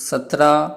17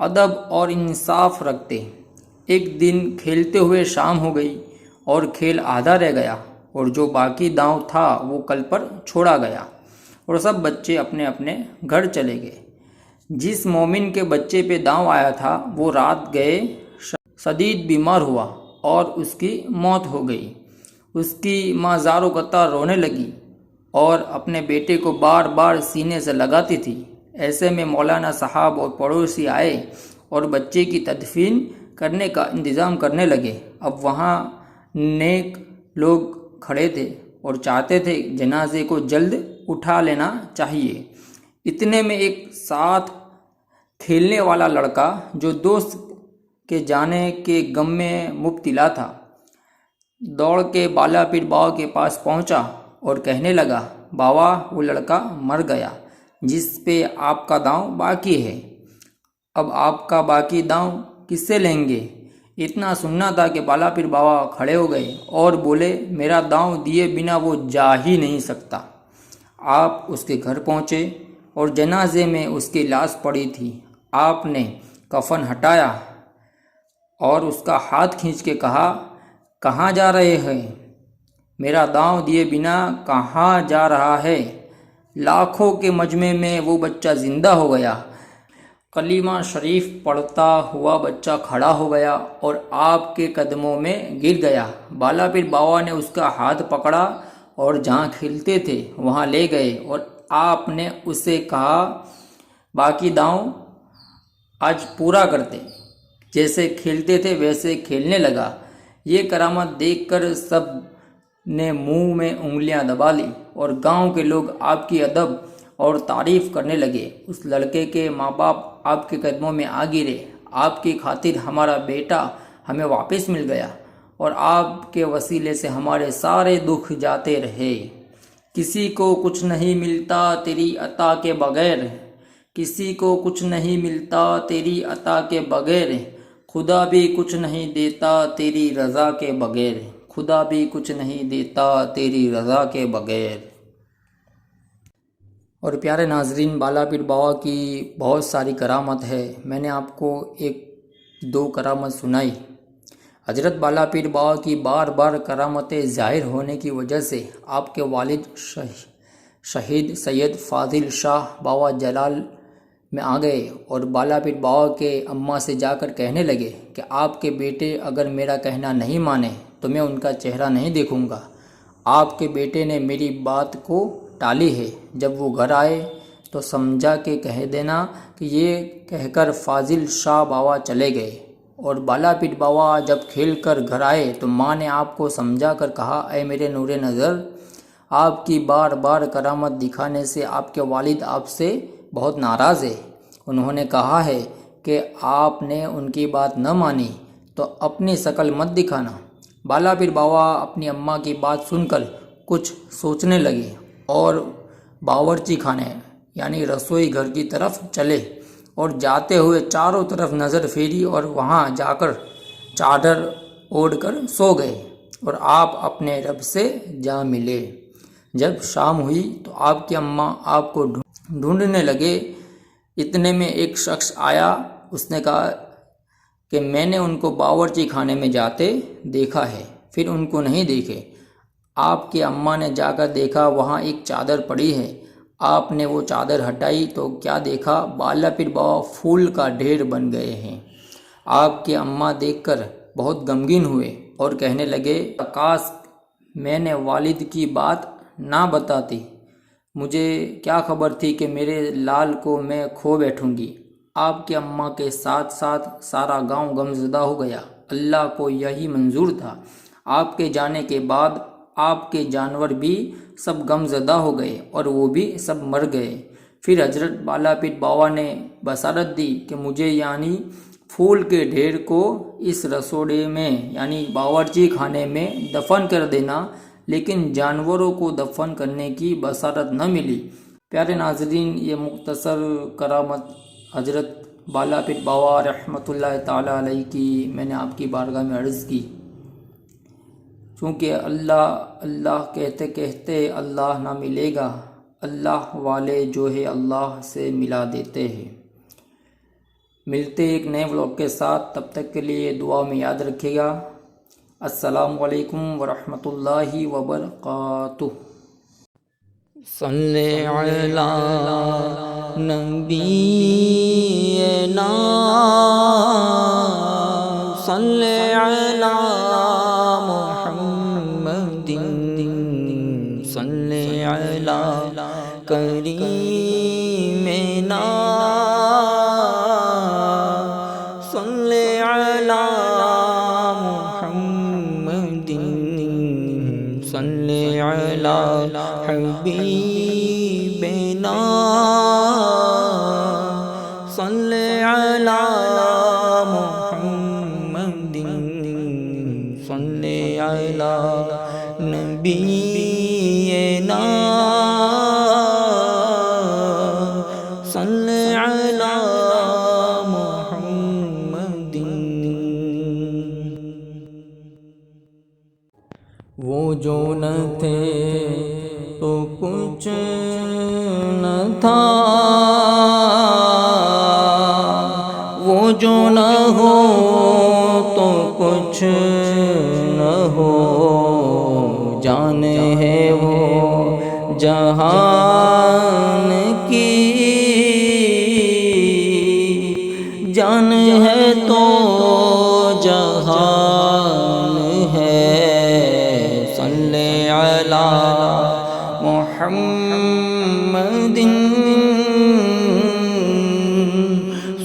ادب اور انصاف رکھتے۔ ایک دن کھیلتے ہوئے شام ہو گئی اور کھیل آدھا رہ گیا اور جو باقی داؤں تھا وہ کل پر چھوڑا گیا اور سب بچے اپنے اپنے گھر چلے گئے۔ جس مومن کے بچے پہ داؤں آیا تھا وہ رات گئے شدید بیمار ہوا اور اس کی موت ہو گئی۔ اس کی ماں زار و قطع رونے لگی اور اپنے بیٹے کو بار بار سینے سے لگاتی تھی۔ ایسے میں مولانا صاحب اور پڑوسی آئے اور بچے کی تدفین کرنے کا انتظام کرنے لگے۔ اب وہاں نیک لوگ کھڑے تھے اور چاہتے تھے جنازے کو جلد اٹھا لینا چاہیے۔ اتنے میں ایک ساتھ کھیلنے والا لڑکا جو دوست کے جانے کے غم میں مبتلا تھا دوڑ کے بالا پیر بابا کے پاس پہنچا اور کہنے لگا، بابا وہ لڑکا مر گیا جس پہ آپ کا داؤں باقی ہے، اب آپ کا باقی داؤں کس سے لیں گے؟ اتنا سننا تھا کہ بالا پیر بابا کھڑے ہو گئے اور بولے، میرا داؤں دیے بنا وہ جا ہی نہیں سکتا۔ آپ اس کے گھر پہنچے اور جنازے میں اس کی لاش پڑی تھی۔ آپ نے کفن ہٹایا اور اس کا ہاتھ کھینچ کے کہا، کہاں جا رہے ہیں؟ میرا داؤں دیے بنا کہاں جا رہا ہے؟ لاکھوں کے مجمع میں وہ بچہ زندہ ہو گیا۔ کلمہ شریف پڑھتا ہوا بچہ کھڑا ہو گیا اور آپ کے قدموں میں گر گیا۔ بالا پیر بابا نے اس کا ہاتھ پکڑا اور جہاں کھیلتے تھے وہاں لے گئے اور آپ نے اسے کہا، باقی داؤں آج پورا کرتے۔ جیسے کھیلتے تھے ویسے کھیلنے لگا۔ یہ کرامت دیکھ کر سب نے منہ میں انگلیاں دبا لی اور گاؤں کے لوگ آپ کی ادب اور تعریف کرنے لگے۔ اس لڑکے کے ماں باپ آپ کے قدموں میں آ گرے، آپ کی خاطر ہمارا بیٹا ہمیں واپس مل گیا اور آپ کے وسیلے سے ہمارے سارے دکھ جاتے رہے۔ کسی کو کچھ نہیں ملتا تیری عطا کے بغیر، کسی کو کچھ نہیں ملتا تیری عطا کے بغیر، خدا بھی کچھ نہیں دیتا تیری رضا کے بغیر، خدا بھی کچھ نہیں دیتا تیری رضا کے بغیر۔ اور پیارے ناظرین، بالا پیر بابا کی بہت ساری کرامت ہے۔ میں نے آپ کو ایک دو کرامت سنائی۔ حضرت بالا پیر بابا کی بار بار کرامتیں ظاہر ہونے کی وجہ سے آپ کے والد شہید سید فاضل شاہ بابا جلال میں آ گئے اور بالا پیر بابا کے اماں سے جا کر کہنے لگے کہ آپ کے بیٹے اگر میرا کہنا نہیں مانے تو میں ان کا چہرہ نہیں دیکھوں گا۔ آپ کے بیٹے نے میری بات کو ٹالی ہے، جب وہ گھر آئے تو سمجھا کہ کہہ دینا کہ یہ کہہ کر فاضل شاہ بابا چلے گئے۔ اور بالا پیر بابا جب کھیل کر گھر آئے تو ماں نے آپ کو سمجھا کر کہا، اے میرے نور نظر، آپ کی بار بار کرامت دکھانے سے آپ کے والد آپ سے بہت ناراض ہے۔ انہوں نے کہا ہے کہ آپ نے ان کی بات نہ مانی تو اپنی شکل مت دکھانا۔ بالا پیر بابا اپنی اماں کی بات سن کر کچھ سوچنے لگے اور باورچی خانے یعنی رسوئی گھر کی طرف چلے اور جاتے ہوئے چاروں طرف نظر پھیری اور وہاں جا کر چادر اوڑھ کر سو گئے اور آپ اپنے رب سے جا ملے۔ جب شام ہوئی تو آپ کی اماں آپ کو ڈھونڈنے لگے۔ اتنے میں ایک شخص آیا، اس نے کہا کہ میں نے ان کو باورچی خانے میں جاتے دیکھا ہے، پھر ان کو نہیں دیکھے۔ آپ کی اماں نے جا کر دیکھا وہاں ایک چادر پڑی ہے۔ آپ نے وہ چادر ہٹائی تو کیا دیکھا، بالا پیر بابا پھول کا ڈھیر بن گئے ہیں۔ آپ کی اماں دیکھ کر بہت غمگین ہوئے اور کہنے لگے، کاش میں نے والد کی بات نہ بتاتی، مجھے کیا خبر تھی کہ میرے لال کو میں کھو بیٹھوں گی۔ آپ کی اماں کے ساتھ ساتھ سارا گاؤں غمزدہ ہو گیا۔ اللہ کو یہی منظور تھا۔ آپ کے جانے کے بعد آپ کے جانور بھی سب غمزدہ ہو گئے اور وہ بھی سب مر گئے۔ پھر حضرت بالا پیر بابا نے بشارت دی کہ مجھے یعنی پھول کے ڈھیر کو اس رسوڑے میں یعنی باورچی خانے میں دفن کر دینا، لیکن جانوروں کو دفن کرنے کی بشارت نہ ملی۔ پیارے ناظرین، یہ مختصر کرامت حضرت بالا پیر بابا رحمۃ اللہ تعالیٰ علیہ کی میں نے آپ کی بارگاہ میں عرض کی۔ چونکہ اللہ اللہ کہتے کہتے اللہ نہ ملے گا، اللہ والے جو ہے اللہ سے ملا دیتے ہیں۔ ملتے ایک نئے بلاگ کے ساتھ، تب تک کے لیے دعا میں یاد رکھیے گا۔ السلام علیکم ورحمۃ اللہ وبرکاتہ۔ صلی علی نبینا، صلی علی محمد، صلی علی کریمنا، صلی علی محمد، صلی علی حبیبنا، صلی علی محمد، صلی علی نبینا، صلی علی محمد۔ وہ جو نہ تھے تو کچھ نہ تھا، وہ جو نہ ہو تو کچھ نہ ہو، جان ہے وہ جہان کی، جان ہے تو جہان ہے، صلی علی محمد،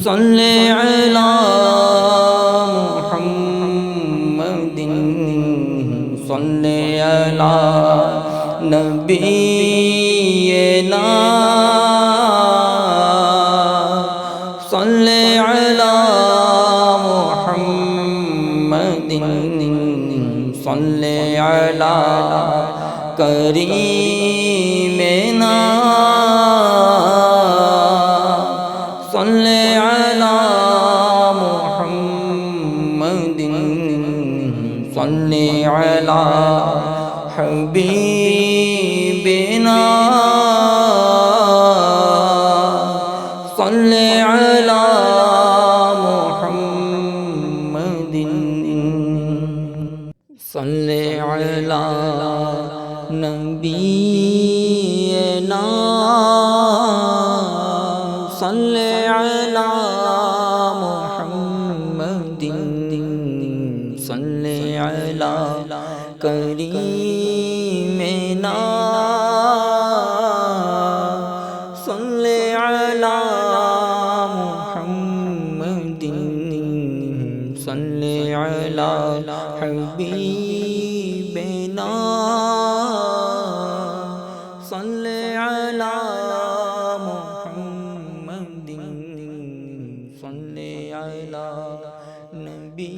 صلی علی محمد، صلی علی نبینا، صلی علی محمد، صلی علی کریمنا، صلی علی محمد، صلی علی حبیبنا، صلی علی محمد، صلی علی نبینا، صلی علی محمد، صلی علی کریمنا، صلی علی محمد، صلی علی حبیبنا، صلی علی محمد، صلی علی نبی